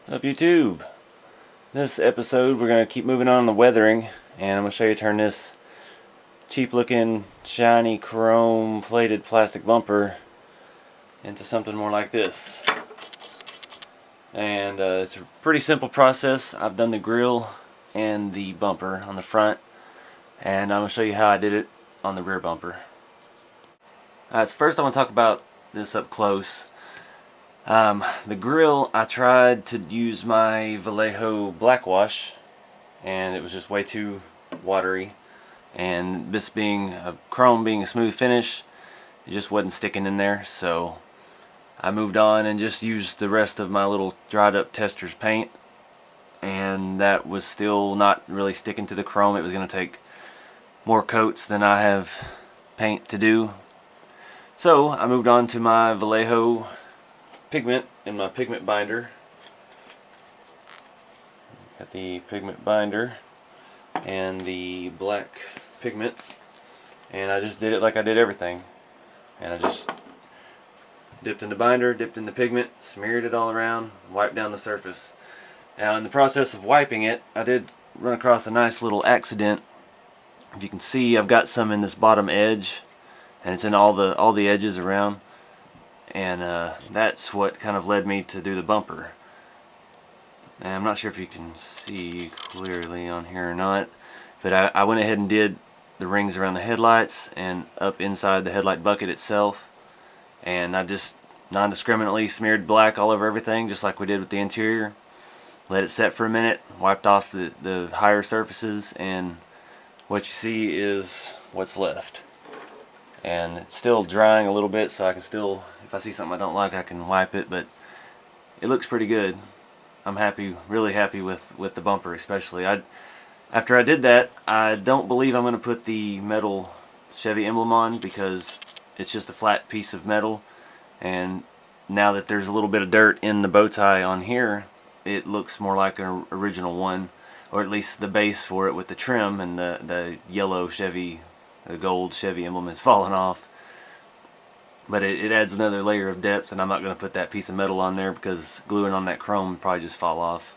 What's up, YouTube? This episode we're going to keep moving on the weathering, and I'm going to show you turn this cheap looking shiny chrome plated plastic bumper into something more like this. And it's a pretty simple process. I've done the grill and the bumper on the front, and I'm going to show you how I did it on the rear bumper. Alright, so first I want to talk about this up close. The grill, I tried to use my Vallejo black wash, and it was just way too watery, and this being a chrome being a smooth finish, it just wasn't sticking in there, so I moved on and just used the rest of my little dried up tester's paint, and that was still not really sticking to the chrome. It was going to take more coats than I have paint to do, so I moved on to my Vallejo pigment in my pigment binder. Got the pigment binder and the black pigment, and I just did it like I did everything, and I just dipped in the binder, dipped in the pigment, smeared it all around, wiped down the surface. Now in the process of wiping it, I did run across a nice little accident. If you can see, I've got some in this bottom edge, and it's in all the edges around. And that's what kind of led me to do the bumper. And I'm not sure if you can see clearly on here or not, but I went ahead and did the rings around the headlights and up inside the headlight bucket itself, and I just non-discriminately smeared black all over everything, just like we did with the interior. Let it set for a minute, wiped off the higher surfaces, and what you see is what's left. And it's still drying a little bit, so I can still, if I see something I don't like, I can wipe it, but it looks pretty good. I'm happy, really happy with the bumper especially. After I did that, I don't believe I'm going to put the metal Chevy emblem on, because it's just a flat piece of metal, and now that there's a little bit of dirt in the bow tie on here, it looks more like an original one, or at least the base for it with the trim, and the yellow Chevy, the gold Chevy emblem has fallen off. But it adds another layer of depth, and I'm not going to put that piece of metal on there because gluing on that chrome would probably just fall off.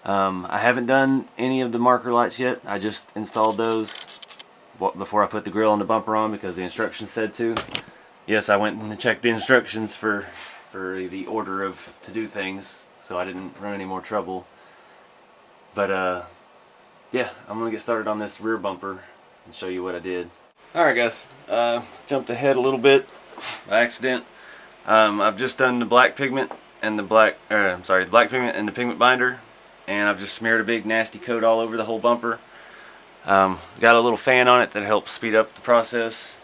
I haven't done any of the marker lights yet. I just installed those before I put the grill and the bumper on because the instructions said to. Yes, I went and checked the instructions for the order to do things, so I didn't run any more trouble. But yeah, I'm going to get started on this rear bumper and show you what I did. Alright guys, jumped ahead a little bit by accident. I've just done the black pigment and the black pigment and the pigment binder, and I've just smeared a big nasty coat all over the whole bumper. Got a little fan on it that helps speed up the process.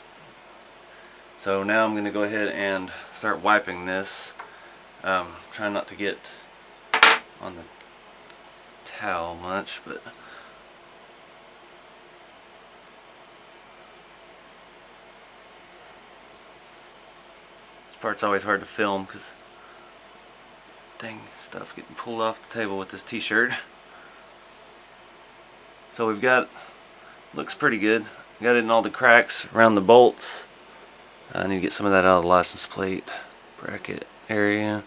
So now I'm going to go ahead and start wiping this. Trying not to get on the towel much, but part's always hard to film because dang stuff getting pulled off the table with this t-shirt. So we've got, looks pretty good. Got it in all the cracks around the bolts. I need to get some of that out of the license plate bracket area.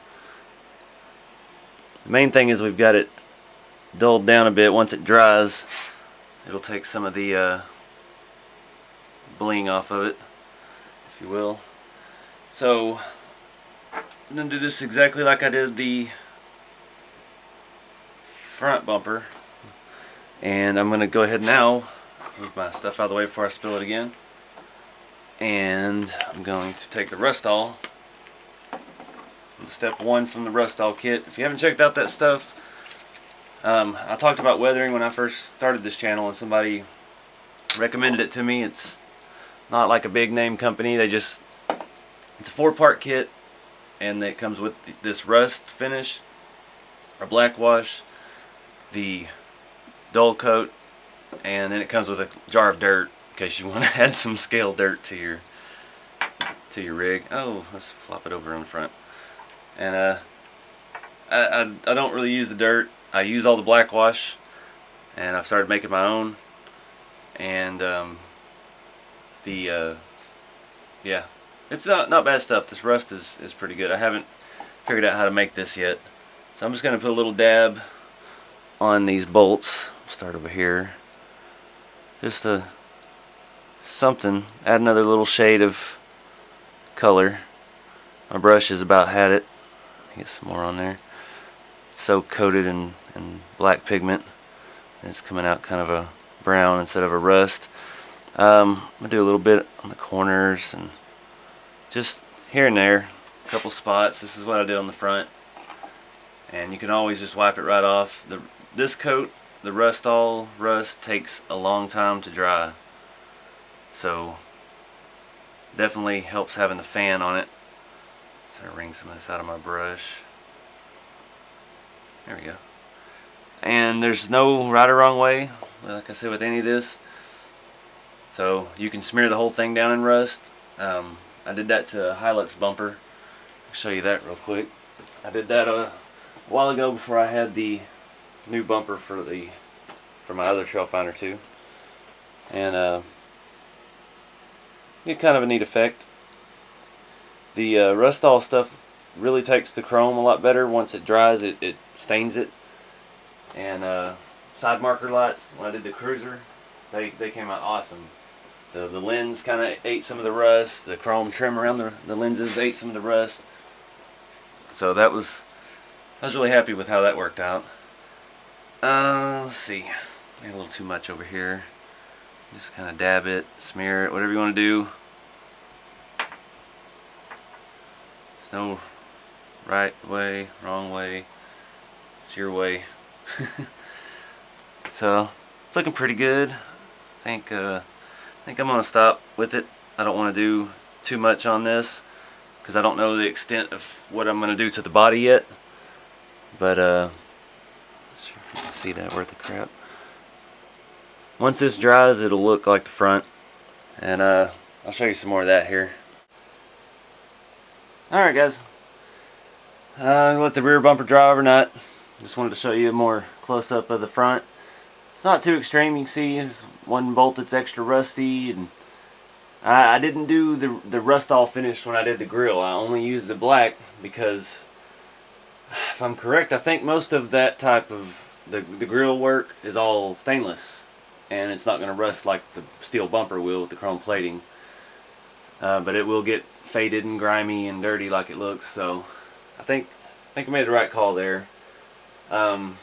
The main thing is we've got it dulled down a bit. Once it dries, it'll take some of the bling off of it, if you will. So I'm going to do this exactly like I did the front bumper, and I'm going to go ahead now, move my stuff out of the way before I spill it again, and I'm going to take the Rustall, step 1 from the Rustall kit. If you haven't checked out that stuff, I talked about weathering when I first started this channel, and somebody recommended it to me. It's not like a big name company. It's a 4-part kit, and it comes with this rust finish, or black wash, the dull coat, and then it comes with a jar of dirt in case you want to add some scale dirt to your rig. Oh, let's flop it over in front. And I don't really use the dirt. I use all the black wash, and I've started making my own. And yeah. It's not bad stuff. This rust is pretty good. I haven't figured out how to make this yet, So I'm just going to put a little dab on these bolts. Start over here. Just something. Add another little shade of color. My brush has about had it. Get some more on there. It's so coated in black pigment. And it's coming out kind of a brown instead of a rust. I'm going to do a little bit on the corners and just here and there. A couple spots. This is what I did on the front. And you can always just wipe it right off. This coat, the rust takes a long time to dry. So definitely helps having the fan on it. So I wring some of this out of my brush. There we go. And there's no right or wrong way, like I said, with any of this. So you can smear the whole thing down in rust. I did that to a Hilux bumper. I'll show you that real quick. I did that a while ago before I had the new bumper for my other Trailfinder too. And get kind of a neat effect. The Rustall stuff really takes the chrome a lot better. Once it dries, it stains it. And side marker lights, when I did the Cruiser, they came out awesome. The lens kind of ate some of the rust. The chrome trim around the lenses ate some of the rust. So I was really happy with how that worked out. Let's see. Got a little too much over here. Just kind of dab it, smear it, whatever you want to do. There's no right way, wrong way. It's your way. So it's looking pretty good. I think I'm gonna stop with it. I don't want to do too much on this because I don't know the extent of what I'm gonna do to the body yet. But sure if you can see that worth the crap. Once this dries, it'll look like the front, and I'll show you some more of that here. Alright guys, let the rear bumper dry overnight. Just wanted to show you a more close-up of the front. It's not too extreme. You can see there's one bolt that's extra rusty, and I didn't do the Rustall finish when I did the grill. I only used the black because, if I'm correct, I think most of that type of the grill work is all stainless, and it's not going to rust like the steel bumper will with the chrome plating. But it will get faded and grimy and dirty like it looks. So I think I made the right call there. I'm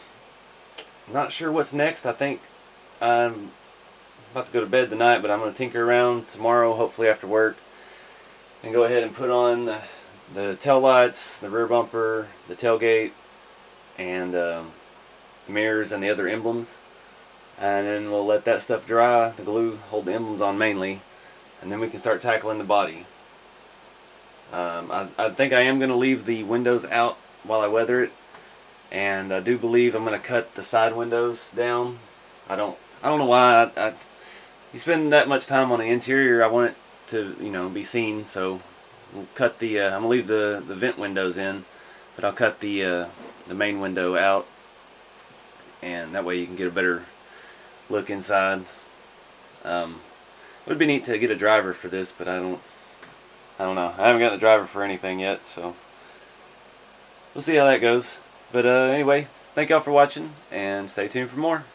not sure what's next. I think I'm about to go to bed tonight, but I'm going to tinker around tomorrow, hopefully after work, and go ahead and put on the tail lights, the rear bumper, the tailgate, and mirrors and the other emblems. And then we'll let that stuff dry, the glue, hold the emblems on mainly, and then we can start tackling the body. I think I am going to leave the windows out while I weather it. And I do believe I'm going to cut the side windows down. I don't know why. You spend that much time on the interior, I want it to, be seen. So we'll cut the. I'm gonna leave the vent windows in, but I'll cut the main window out, and that way you can get a better look inside. It would be neat to get a driver for this, but I don't know. I haven't gotten a driver for anything yet, so we'll see how that goes. But anyway, thank y'all for watching, and stay tuned for more.